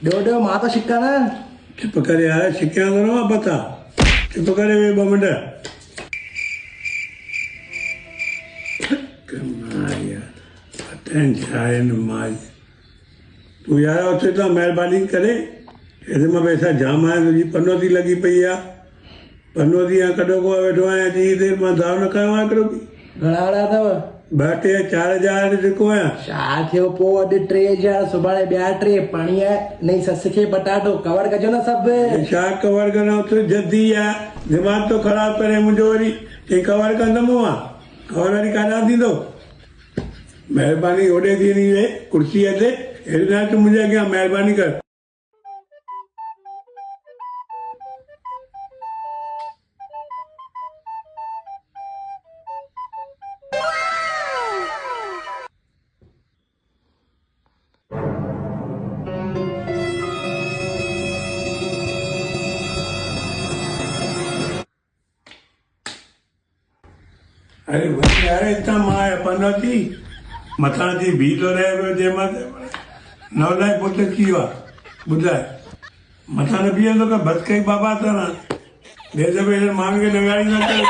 डो मां तो शिक्का ना चुप करे यार शिक्या करो पता चुप करे वे बमंड तू यार उते तो महिरबानी करे हेॾे मां पैसा जाम आया तुंहिंजी पनौती लॻी पई आहे पनौती या कॾो को वेठो आहियां टी देरि मां दाव न कयो आहे हिकिड़ो बि घणा वड़ा अथव 2-4 हज़ार जेको आहियां छा थियो पोइ अॼु 3000 सुभाणे ॿिया 3 पाणी आहे नई सस खे पटाटो कवर कजो न सभु छा कवर करण उते जल्दी आहे दिमाग़ तो ख़राबु करे मुंहिंजो वरी चई कवर कंदमि मां कवर वरी काॾा थींदो महिरबानी होॾे थी वञी वे कुर्सीअ ते हेॾे न तूं मुंहिंजे अॻियां महिरबानी कर अरे वही यार इतना मां पनौती मथां थी बीह थो रहे पियो जंहिंमां नवलाए पुट थी वियो आहे ॿुधाए मथां न बीहंदो का बस कई बाबा त न देश में माण्हुनि खे नगाड़ी न करे